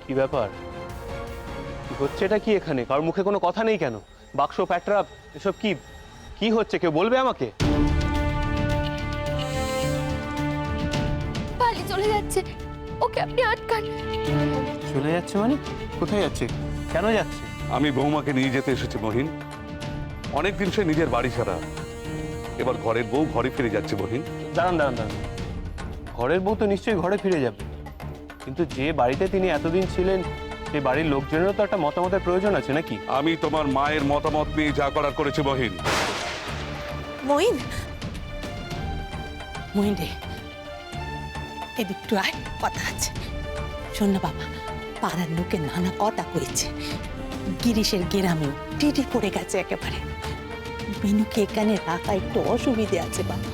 কি ব্যাপার? কি হচ্ছে এটা? কি এখানে কার মুখে কোনো কথা নেই কেন? বাক্স প্যাটরা এসব কি কি হচ্ছে? কেউ বলবে আমাকে? পালি চলে যাচ্ছে, ওকে আপনি আটকান। চলে যাচ্ছে মানে? কোথায় যাচ্ছে? কেন যাচ্ছে? আমি বৌমাকে নিয়ে যেতে এসেছি মহিন। অনেকদিন সে নিজের বাড়ি ছাড়া, এবার ঘরের বউ ঘরে ফিরে যাচ্ছে মহিন। দাঁড়ান দাঁড়ান দাঁড়ান, ঘরের বউ তো নিশ্চয়ই ঘরে ফিরে যাবে, কিন্তু যে বাড়িতে তিনি এতদিন ছিলেন সেই বাড়ির লোকজনেরও তো একটা মতামতের প্রয়োজন আছে নাকি? আমি তোমার মায়ের মতামত নিয়ে যা করার করেছি মহিন। মইন, মইন রে, এদিক একটু আয়, কথা আছে। শোন না বাবা, পাড়ার লোকে নানা কথা কইছে, গিরিশের গ্রামেও টিটি পড়ে গেছে একেবারে। বিনুকে এখানে রাখা একটু অসুবিধে আছে বাবা।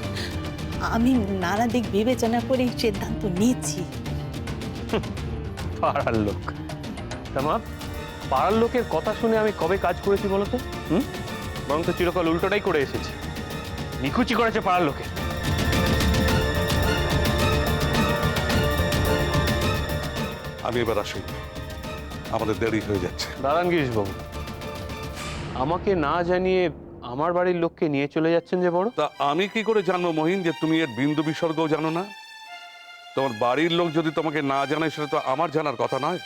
আমি নানা দিক বিবেচনা করে এই সিদ্ধান্ত নিয়েছি। পাড়ার লোক? তা মা, পাড়ার লোকের কথা শুনে আমি কবে কাজ করেছি বলতো? বরং তো চিরকাল উল্টোটাই করে এসেছি। নিখুচি করেছে পাড়ার লোকে। আমি এবার আসি, আমাদের দেরি হয়ে যাচ্ছে। দাঁড়ান গিরিশবাবু, আমাকে না জানিয়ে আমার বাড়ির লোককে নিয়ে চলে যাচ্ছেন যে বড়? তা আমি কি করে জানবো মহিন যে তুমি এর বিন্দু বিসর্গও জানো না? তোমার বাড়ির লোক যদি তোমাকে না জানে সেটা তো আমার জানার কথা নয়।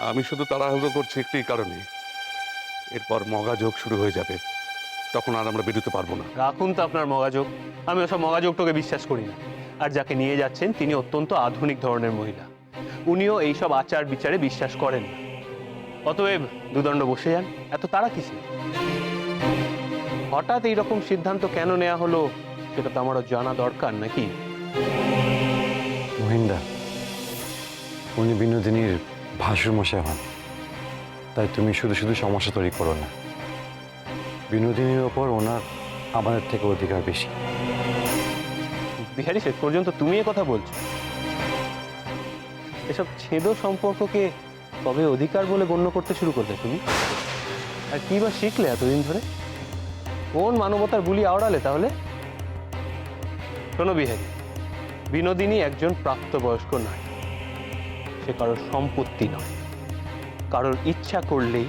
আমি শুধু তাড়াহুড়ো করছি একটি কারণে, এরপর মগাযোগ শুরু হয়ে যাবে, তখন আর আমরা বেরোতে পারবো না। রাখুন তো আপনার মগাযোগ, আমি ওসব মগাযোগটাকে বিশ্বাস করি না। আর যাকে নিয়ে যাচ্ছেন তিনি অত্যন্ত আধুনিক ধরনের মহিলা, উনিও এইসব আচার বিচারে বিশ্বাস করেন না। অতএব দুদণ্ড বসে যান, এত তাড়া কিসে? হঠাৎ এইরকম সিদ্ধান্ত কেন নেওয়া হলো সেটা তো আমারও জানা দরকার নাকি? মহিন্দা, উনি বিনোদিনীর ভাসুর মশাই হন, তাই তুমি শুধু শুধু সমস্যা তৈরি করো না। বিনোদিনীর ওপর ওনার আমাদের থেকে অধিকার বেশি। বিহারি, শেষ পর্যন্ত তুমি এ কথা বলছো? এসব ছেদো সম্পর্ককে কবে অধিকার বলে গণ্য করতে শুরু করলে তুমি? আর কি বা শিখলে এতদিন ধরে? কোন মানবতার বুলি আওড়ালে তাহলে? শোনো বিহারি, বিনোদিনী একজন প্রাপ্তবয়স্ক নারী, সে কারোর সম্পত্তি নয়। কারোর ইচ্ছা করলেই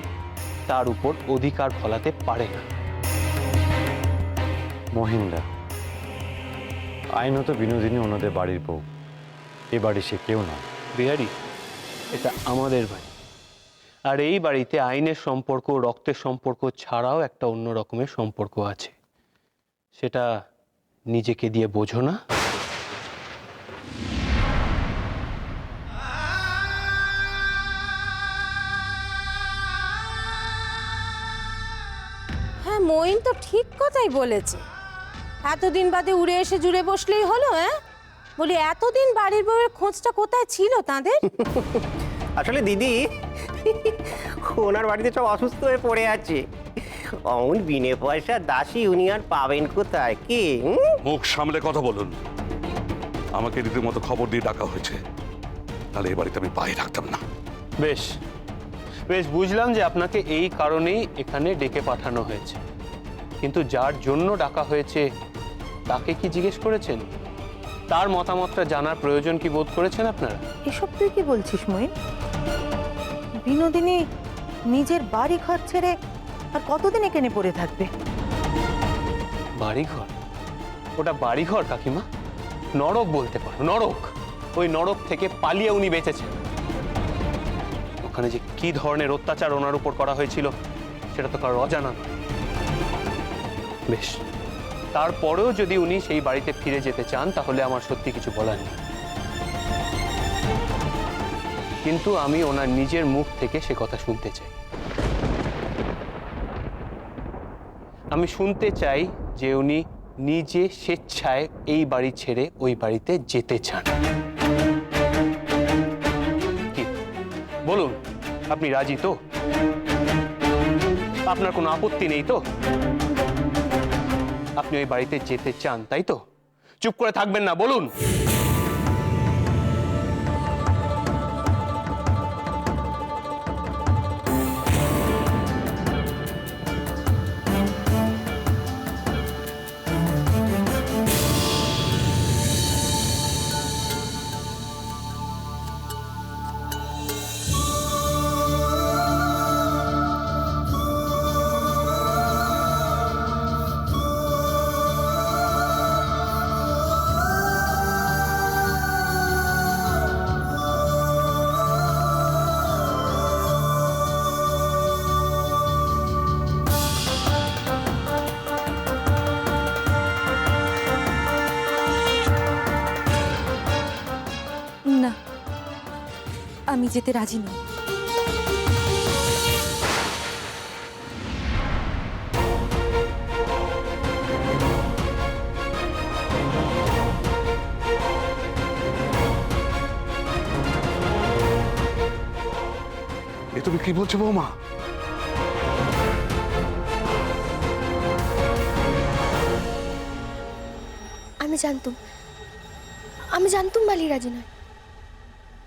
তার উপর অধিকার ফলাতে পারে না। মহিন্দা, আইনত বিনোদিনী ওনাদের বাড়ির বউ, এ বাড়ি সে কেউ নয়। বিহারি, এটা আমাদের বাড়ি, আর এই বাড়িতে আইনের সম্পর্ক, রক্তের সম্পর্ক ছাড়াও একটা অন্য রকমের সম্পর্ক আছে। সেটা নিজেকে দিয়ে বোঝো না? হ্যাঁ, মইন তো ঠিক কথাই বলেছে। এতদিন বাদে উড়ে এসে জুড়ে বসলেই হলো? বলি, এতদিন বাড়ির বউয়ের খোঁজটা কোথায় ছিল তাদের? আসলে দিদি, ওনার বাড়িতে সব অসুস্থ হয়ে পড়ে আছে। অমন বিনে পয়সা দাসী উনি আর পাবেন কোথায়? কি মুখ সামলে কথা বলুন। আমাকে রীতিমতো খবর দিয়ে ডাকা হয়েছে, তাহলে এ বাড়িতে আমি পায়ে রাখতাম না। বেশ বেশ, বুঝলাম যে আপনাকে এই কারণেই এখানে ডেকে পাঠানো হয়েছে, কিন্তু যার জন্য ডাকা হয়েছে তাকে কি জিজ্ঞেস করেছেন? তার মতামতটা জানার প্রয়োজন কি বোধ করেছেন আপনারা? এসব তুই কি বলছিস মইন? বিনোদিনী নিজের বাড়ি ঘর ছেড়ে আর কতদিন এখানে পড়ে থাকবে? বাড়িঘর? ওটা বাড়িঘর কাকিমা? নরক বলতে পারো, নরক। ওই নরক থেকে পালিয়ে উনি বেঁচেছেন। ওখানে যে কি ধরনের অত্যাচার ওনার উপর করা হয়েছিল সেটা তো কারোর অজানা নয়। বেশ, তারপরেও যদি উনি সেই বাড়িতে ফিরে যেতে চান তাহলে আমার সত্যি কিছু বলার নেই, কিন্তু আমি ওনার নিজের মুখ থেকে সে কথা শুনতে চাই। আমি শুনতে চাই যে উনি নিজে স্বেচ্ছায় এই বাড়ি ছেড়ে ওই বাড়িতে যেতে চান। কি বলুন, আপনি রাজি তো? আপনার কোনো আপত্তি নেই তো? আপনি ওই বাড়িতে যেতে চান, তাই তো? চুপ করে থাকবেন না, বলুন। আমি যেতে রাজি নই। এ তুমি কি বলছো বৌমা? আমি জানতুম বালি রাজি নয়।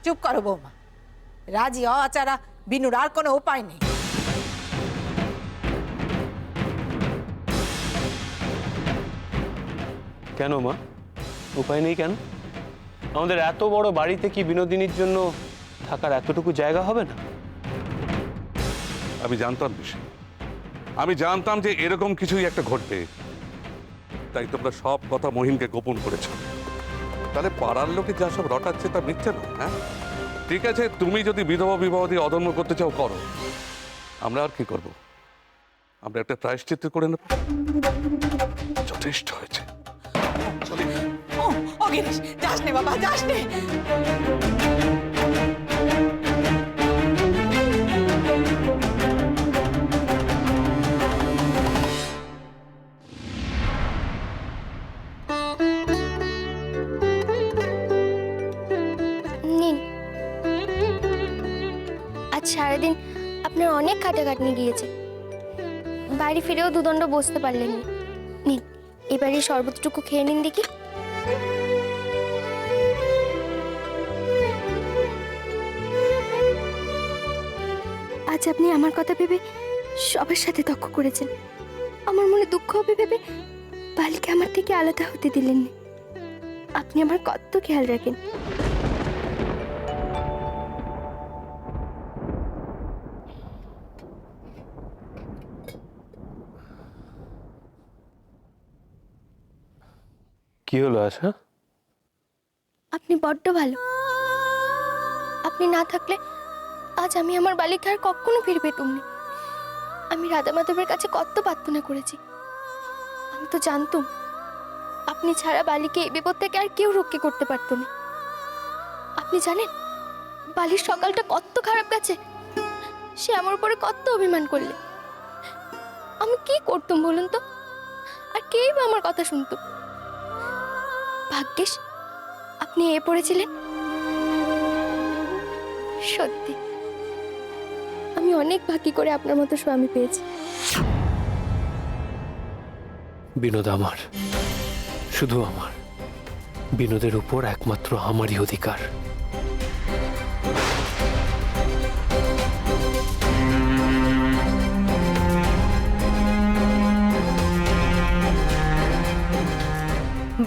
চুপ করো বৌমা, রাজি হওয়া ছাড়া বিনুর আর কোনো উপায় নেই। কেন মা, উপায় নেই কেন? আমাদের এত বড় বাড়িতে কি বিনোদিনীর জন্য থাকার এতটুকু জায়গা হবে না? আমি জানতাম বিষয়, আমি জানতাম যে এরকম কিছুই একটা ঘটবে, তাই তোমরা সব কথা মহিমকে গোপন করেছ। তাহলে পাড়ার লোকে যা সব রটাচ্ছে তা মিথ্যে না? হ্যাঁ, ঠিক আছে, তুমি যদি বিধবা বিবাহ দিয়ে অধর্ম করতে চাও করো, আমরা আর কি করব? আমরা একটা প্রায়শ্চিত্ত করে নেব। যথেষ্ট হয়েছে, চলি। ও গিরিশ, যাস নে বাবা, যাস নে। নিন, আজ সারাদিন আপনার অনেক খাটাখাটনি গিয়েছে, বাড়ি ফিরেও দুদণ্ড বসতে পারলেন না। নিন, এবারে শরবতটুকু খেয়ে নিন দেখি। আজ আপনি আমার কথা ভেবে সবার সাথে তর্ক করেছেন, আমার মনে দুঃখ হবে ভেবে বালিকে আমার থেকে আলাদা হতে দিলেন না। আপনি আমার কত খেয়াল রাখেন। কি হলো আশা? আপনি বড্ড ভালো। আপনি না থাকলে আজ আমি আমার বালিকে আর কখনো ফিরে পেতুম না। আমি রাধা মাধবের কাছে কত প্রার্থনা করেছি। আমি তো জানতুম আপনি ছাড়া বালিকে এই বিপদ থেকে আর কেউ রক্ষা করতে পারতো না। আপনি জানেন বালির সকালটা কত খারাপ গেছে। সে আমার উপরে কত অভিমান করলে। আমি কি করতুম বলুন তো? আর কেই বা আমার কথা শুনতো? ভাগ্যিস আপনি এ পড়েছিলেন। সত্যি আমি অনেক ভাগ্যি করে আপনার মতো স্বামী পেয়েছি। বিনোদ আমার, শুধু আমার। বিনোদের উপর একমাত্র আমারই অধিকার।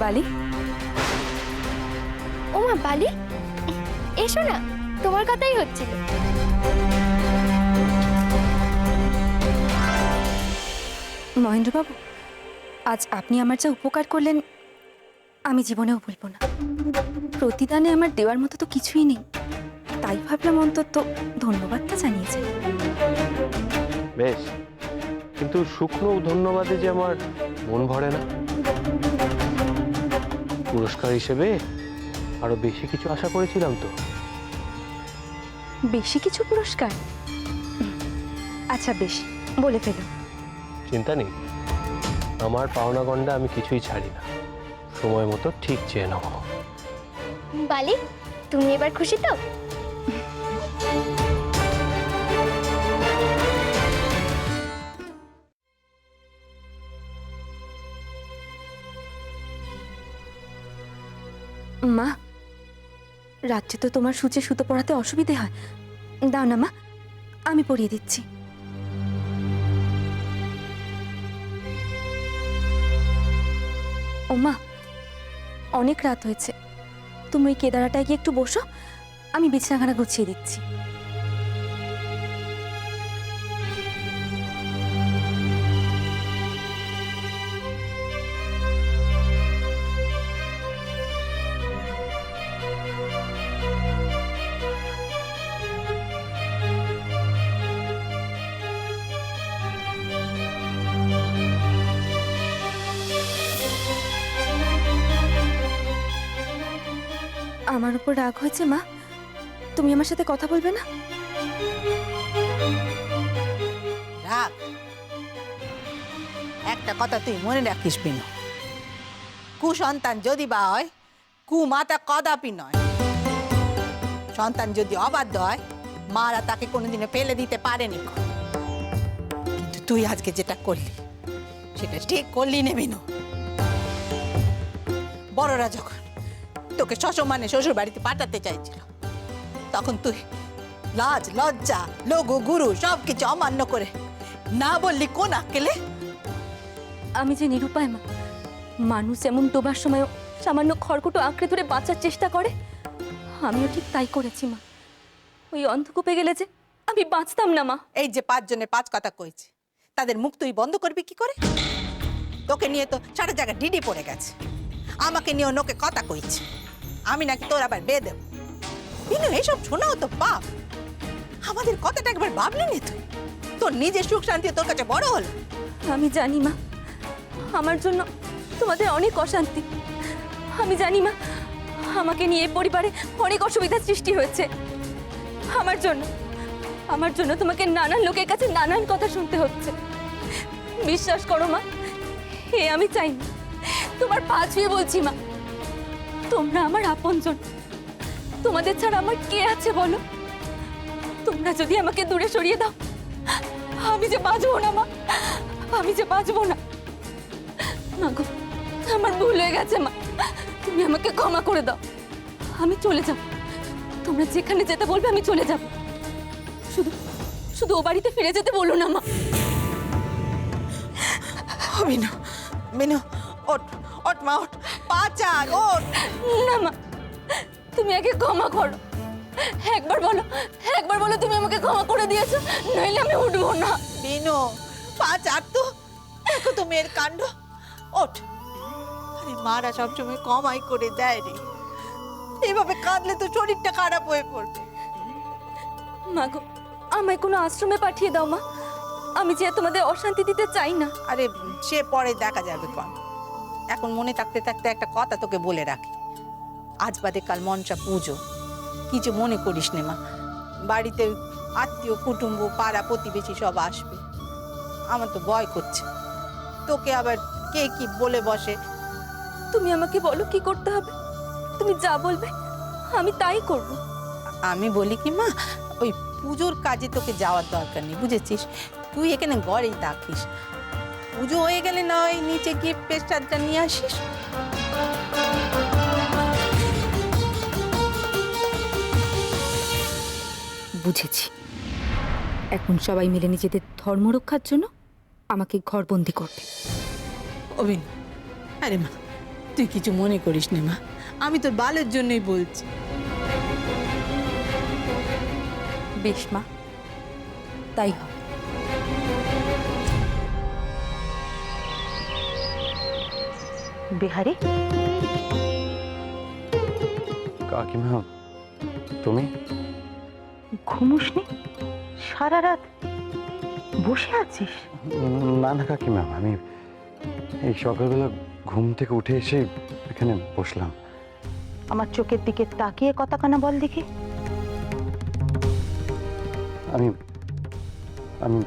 বালি, ও মা বালি, এসো না, তোমার কথাই হচ্ছিল। মহেন্দ্রবাবু, আজ আপনি আমার যা উপকার করলেন আমি জীবনেও ভুলবো না। প্রতিদানে আমার দেওয়ার মতো তো কিছুই নেই, তাই ভাবলাম অন্তত ধন্যবাদটা জানিয়েছেন। বেশ, কিন্তু শুকনো ধন্যবাদে যে আমার মন ভরে না। পুরস্কার হিসেবে আরো বেশি কিছু আশা করেছিলাম তো। বেশি কিছু পুরস্কার? আচ্ছা বেশ, বলে ফেলুন। চিন্তা নেই, আমার পাওনা গন্ডা আমি কিছুই ছাড়ি না। সময় মতো ঠিক চেয়ে নেব। বালি, তুমি এবার খুশি তো? মা, রাত্রে তো তোমার সূচে সুতো পড়াতে অসুবিধে হয়, দাও না মা, আমি পরিয়ে দিচ্ছি। ও মা, অনেক রাত হয়েছে, তুমি ওই কেদারাটায় গিয়ে একটু বসো, আমি বিছানাখানা গুছিয়ে দিচ্ছি। আমার উপর রাগ হয়েছে মা? তুমি আমার সাথে কথা বলবে না? রাখ, একটা কথা তুই মনে রাখিস বিনু, কুসন্তান যদি বা হয়, কুমাতা কদাপি নয়। সন্তান যদি অবাধ্য হয়, মারা তাকে কোনোদিনও ফেলে দিতে পারেনি। কিন্তু তুই আজকে যেটা করলি সেটা ঠিক করলি না বিনু। বড়রা যখন তোকে সসম্মানে শ্বশুর বাড়িতে পাঠাতে চাইছিল, তখন তুই লাজ লজ্জা লঘু গুরু সবকিছু অমান্য করে না বললি কোন আক্কেলে? আমি যে নিরুপায় মা, মানুষ যেমন ডোবার সময় সামান্য খড়কুটো আঁকড়ে ধরে বাঁচার চেষ্টা করে, আমিও ঠিক তাই করেছি মা। ওই অন্ধকূপে গেলে যে আমি বাঁচতাম না মা। এই যে 5 জনে 5 কথা কইছে, তাদের মুখ তুই বন্ধ করবি কি করে? তোকে নিয়ে তো সারা জায়গা ডিডি পড়ে গেছে, আমাকে নিয়েও নোকে কথা কইছে আমি নাকি তোর আবার বিয়ে দেব। বিনু, এইসব শোনাও তো পাপ। আমাদের কথাটা একবার ভাবলি নি তুই? তোর নিজের সুখ শান্তি তোর কাছে বড় হলো? আমি জানি মা, আমার জন্য তোমাদের অনেক অশান্তি। আমি জানি মা, আমাকে নিয়ে এই পরিবারে অনেক অসুবিধার সৃষ্টি হয়েছে। আমার জন্য তোমাকে নানান লোকের কাছে নানান কথা শুনতে হচ্ছে। বিশ্বাস করো মা, এ আমি চাই না। তোমার পা ছুঁয়ে বলছি মা, তোমরা আমার আপনজন। তোমাদের ছাড়া আমার কে আছে বলো? তোমরা যদি আমাকে দূরে সরিয়ে দাও, আমি যে বাঁচবো না মা, আমি যে বাঁচবো না। মা গো, আমার ভুল হয়ে গেছে মা, তুমি আমাকে ক্ষমা করে দাও। আমি চলে যাব, তোমরা যেখানে যেতে বলবে আমি চলে যাব। শুধু শুধু ও বাড়িতে ফিরে যেতে বলো না মা। বিনু, বিনু, ওঠ ওঠ মা, ওঠ, পা চাল, ওঠ। না মা, তুমি আগে ক্ষমা করো। একবার বলো তুমি আমাকে ক্ষমা করে দিয়েছো, নইলে আমি উঠবো না। বিনু, পা চাট তো, দেখো তো মেয়ের কাণ্ড। ওঠ। আরে মারা সবসময় কমাই করে দেয় রে, এইভাবে কাঁদলে তো শরীরটা খারাপ হয়ে পড়বে। মা গো, আমায় কোনো আশ্রমে পাঠিয়ে দাও মা, আমি যে তোমাদের অশান্তি দিতে চাই না। আরে সে পরে দেখা যাবে কন, এখন মনে থাকতে থাকতে একটা কথা তোকে বলে রাখি। আজ বাদে কাল মনসা পুজো, কিছু মনে করিস নে মা। বাড়িতে আত্মীয় কুটুম্ব পাড়া প্রতিবেশী সব আসবে, আমার তো ভয় করছে তোকে আবার কে কি বলে বসে। তুমি আমাকে বলো কি করতে হবে, তুমি যা বলবে আমি তাই করব। আমি বলি কি মা, ওই পুজোর কাজে তোকে যাওয়ার দরকার নেই, বুঝেছিস? তুই এখানে ঘরেই থাকিস, পুজো হয়ে গেলে না ওই নিচে গিয়ে পেস্টারটা নিয়ে আসিস। বুঝেছি, এখন সবাই মিলে নিজেদের ধর্ম রক্ষার জন্য আমাকে ঘরবন্দি করবে। অভিন, আরে মা তুই কিছু মনে করিস না মা, আমি তোর বালের জন্যই বলছি। বেশ মা, তাই হবে। বিহারি, কাকিমা, তুমি ঘুমোসনি? সারা রাত বসে আছিস? না না কাকিমা, আমি এই সকালবেলা ঘুম থেকে উঠে এসে এখানে বসলাম। আমার চোখের দিকে তাকিয়ে কথা কানা বল দেখি। আমি আমি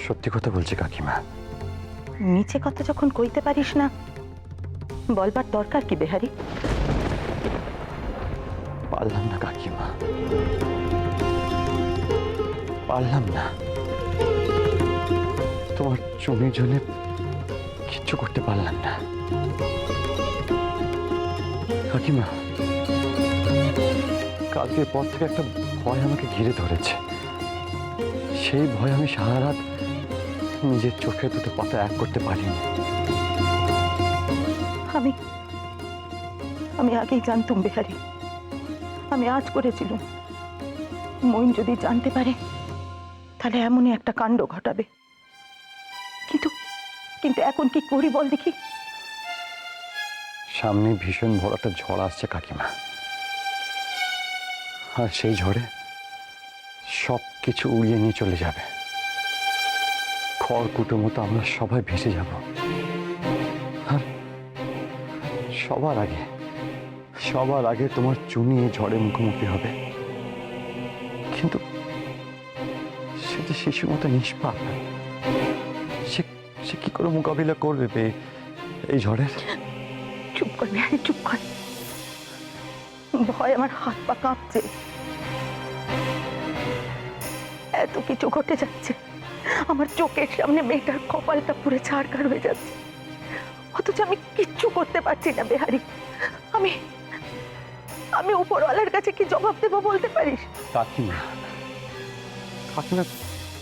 সত্যি কথা বলছি কাকিমা। নিচে কথা যখন কইতে পারিস না, বলবার দরকার কি বেহারি? পারলাম না কাকিমা, পারলাম না। তোমার চুমির জন্য কিচ্ছু করতে পারলাম না কাকিমা। কালকের পর থেকে একটা ভয় আমাকে ঘিরে ধরেছে। সেই ভয় আমি সারা রাত নিজের চোখে দুটো পাতা এক করতে পারিনি। আমি আগেই জানতুম বেহারি, আমি আজ করেছিলাম। মইন যদি জানতে পারে তাহলে এমনই একটা কাণ্ড ঘটাবে। কিন্তু কিন্তু এখন কি করি বল দেখি। সামনে ভীষণ বড় একটা ঝড় আসছে কাকিমা, আর সেই ঝড়ে সব কিছু উড়িয়ে নিয়ে চলে যাবে। খড়কুটোর মতো আমরা সবাই ভেসে যাব। আর সবার আগে তোমার চুনি এই ঝড়ে মুখোমুখি হবে। কিন্তু সে যে শিশুর মতো নিষ্পাপ। সে সে কি করে মোকাবিলা করবে এই ঝড়ের? চুপ কর বিহারি, চুপ কর। ভয় আমার হাত পা কাঁপছে। এত কিছু ঘটে যাচ্ছে, আমার চোখের সামনে মেয়েটার কপালটা পুরো ছাড়খাড় হয়ে যাচ্ছে, অথচ আমি কিচ্ছু করতে পারছি না বিহারি। আমি আমি উপরওয়ালার কাছে কি জবাব দেবো বলতে পারিস? কাকিমা, কাকিমা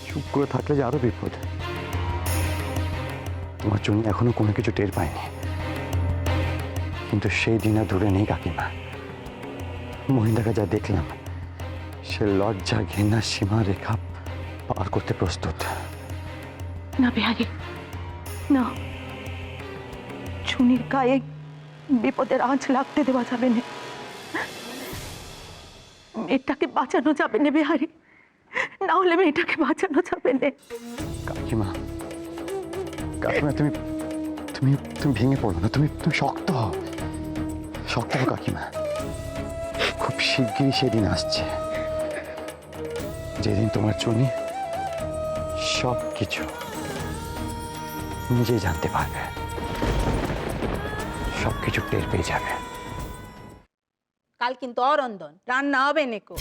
চুপ করে থাকলে যে আরো বিপদ। তোমার জন্য এখনো কোনো কিছু টের পাইনি, কিন্তু সেই দিন আর দূরে নেই কাকিমা। মহিন্দাকে যা দেখলাম, সে লজ্জা ঘৃণা সীমা রেখা পার করতে প্রস্তুত। না বিহারি, না, চুনির গায়ে বিপদের আঁচ লাগতে দেওয়া যাবে না। মেয়েটাকে বাঁচানো যাবে না বিহারি, না হলে মেয়েটাকে বাঁচানো যাবে না। কাকিমা, কাকিমা তুমি তুমি তুমি ভেঙে পড়ো না, তুমি তুমি শক্ত হও, শক্ত হও কাকিমা। খুব শিগগিরই সেদিন আসছে, যেদিন তোমার চুনি সব কিছু নিজেই জানতে পারবে, সব কিছু টের পেয়ে যাবে। কাল কিন্তু অরন্ধন, রান্না হবে নেকো।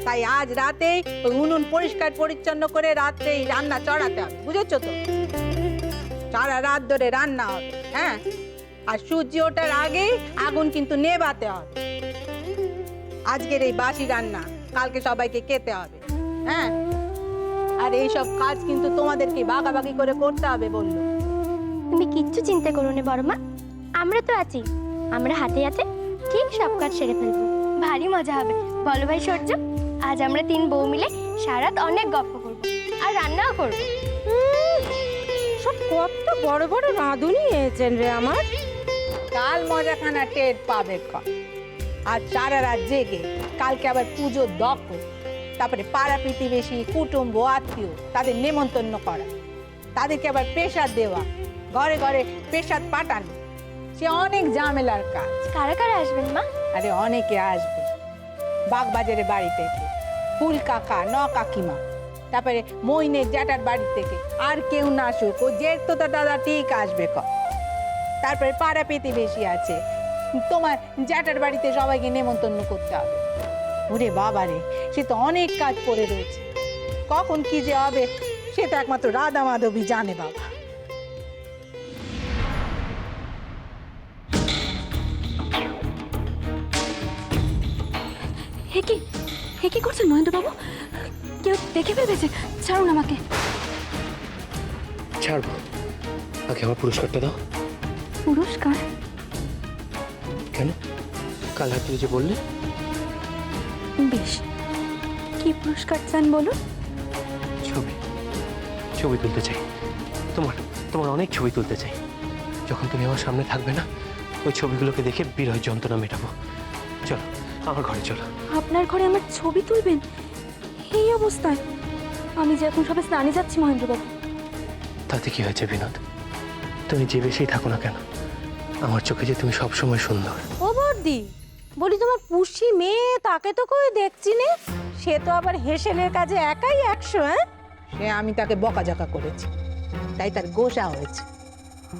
তাই আজ রাতেই ওই উনুন পরিষ্কার পরিচ্ছন্ন করে রাতেই রান্না চড়াতে হবে, বুঝেছো তো? সারা রাত ধরে রান্না হবে, হ্যাঁ। আর সূর্য ওঠার আগেই আগুন কিন্তু নেভাতে হবে। আজকের এই বাসি রান্না কালকে সবাইকে খেতে হবে, হ্যাঁ। আর এইসব কাজ কিন্তু তোমাদেরকে ভাগাভাগি করে করতে হবে বললো। তুমি কিচ্ছু চিন্তা করো না বড় মা, আমরা তো আছি, আমরা হাতে হাতে ঠিক সব কাজ সেরে ফেলবো। ভারী মজা হবে, বলো ভাই সূর্য। আজ আমরা 3 বউ মিলে সারাত অনেক গল্প করবো আর রান্নাও করবো। সব কত বড় বড় রাঁধুনি এসেছেন রে আমার। কাল মজাখানা টের পাবে কম। আর সারা রাত জেগে কালকে আবার পুজোর দক্ষ, তারপরে পাড়া প্রতিবেশী কুটুম্ব আত্মীয় তাদের নেমন্তন্ন করা, তাদেরকে আবার পেশাদ দেওয়া, ঘরে ঘরে পেশাদ পাঠানো, সে অনেক ঝামেলার কাজ। কারা কারা আসবেন মা? আরে অনেকে আসবে, বাগবাজারের বাড়ি থেকে, ফুল কাকা, ন কাকিমা, তারপরে মইনের জ্যাঠার বাড়ি থেকে, আর কেউ না আসুক, ও জেঠ তো তার দাদা ঠিক আসবে ক। তারপরে পাড়া প্রতিবেশী আছে, তোমার জ্যাঠার বাড়িতে সবাইকে নেমন্তন্ন করতে হবে। ওরে বাবা রে, সে তো অনেক কাজ পড়ে রয়েছে, কখন কি যে হবে সে তো একমাত্র রাধা মাধবী জানে বাবা। হে কি করছেন মহেন্দ্রবাবু? কেউ দেখে ফেলেছে, ছাড়ুন আমাকে। ছাড়বো, আগে আমার পুরস্কারটা দাও। পুরস্কার? কেন? কাল রাত্রে যে বললে। বেশ, কি পুরস্কার চান বলুন? ছবি, ছবি তুলতে চাই। তোমার তোমার অনেক ছবি তুলতে চাই। যখন তুমি আমার সামনে থাকবে না, ওই ছবিগুলোকে দেখে বিরহ যন্ত্রণা মেটাবো। চলো আমার ঘরে চলো। আপনার ঘরে আমার ছবি তুলবেন এই অবস্থায়? আমি যে এখন সবে স্নানে যাচ্ছি মহেন্দ্রবাবু। তাতে কি হয়েছে বিনোদ? তুমি যে বেশি থাকো না কেন, আমার চোখে যে তুমি সবসময় সুন্দর। ও বর্দি, বলি তোমার পুষি মেয়ে, তাকে তো কই দেখছি নে। সে তো আবার হেসেলের কাজে একাই 100। হ্যাঁ, সে আমি তাকে বকাঝকা করেছি, তাই তার গোসা হয়েছে,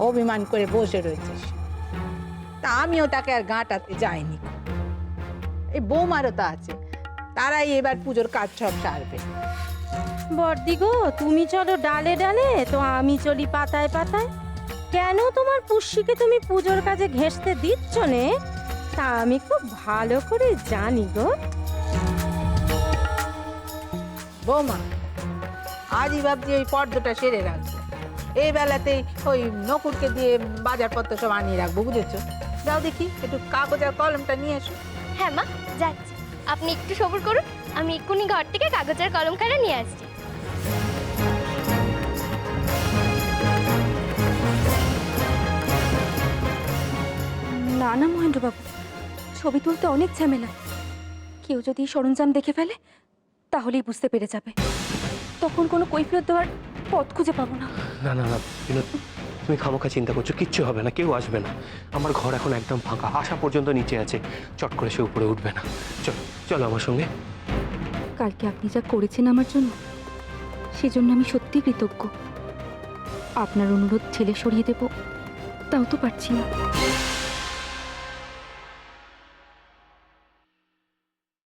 অভিমান করে বসে রয়েছে সে। তা আমিও তাকে আর গাঁটাতে যাইনি। এই বৌমারও তো আছে, তারাই এবার পুজোর কাজ সব সারবে। বর্দি গো, তুমি চলো ডালে ডালে, তো আমি চলি পাতায় পাতায়। কেন তোমার পুষিকে তুমি পুজোর কাজে ঘেঁষতে দিচ্ছ নে, তা আমি খুব ভালো করে জানি গো। বৌমা, আজই ভাবছি ওই পর্দটা সেরে রাখবো, এই বেলাতেই ওই নকুরকে দিয়ে বাজারপত্র সব আনিয়ে রাখবো, বুঝেছো? যাও দেখি একটু কাগজ আর কলমটা নিয়ে এসো। হ্যাঁ মা, যাচ্ছি। আপনি একটু সবুর করুন, আমি এক্ষুনি ঘর থেকে কাগজ আর কলম কাটা নিয়ে আসছি। না না মহেন্দ্রবাবু, ছবি তুলতে অনেক ঝামেলা। কেউ যদি সরঞ্জাম দেখে ফেলে তাহলেই বুঝতে পেরে যাবে, তখন কোনো কৈফিয়ত দেওয়ার পথ খুঁজে পাবো না। না না না বিনোদ, তুমি খামোখা চিন্তা করছো, কিচ্ছু হবে না, কেউ আসবে না। আমার ঘর এখন একদম ফাঁকা, আসা পর্যন্ত নিচে আছে, চট করে সে উপরে উঠবে না। চলো চলো আমার সঙ্গে। কালকে আপনি যা করেছেন আমার জন্য, সেজন্য আমি সত্যি কৃতজ্ঞ। আপনার অনুরোধ ছেলে সরিয়ে দেব, তাও তো পারছি না।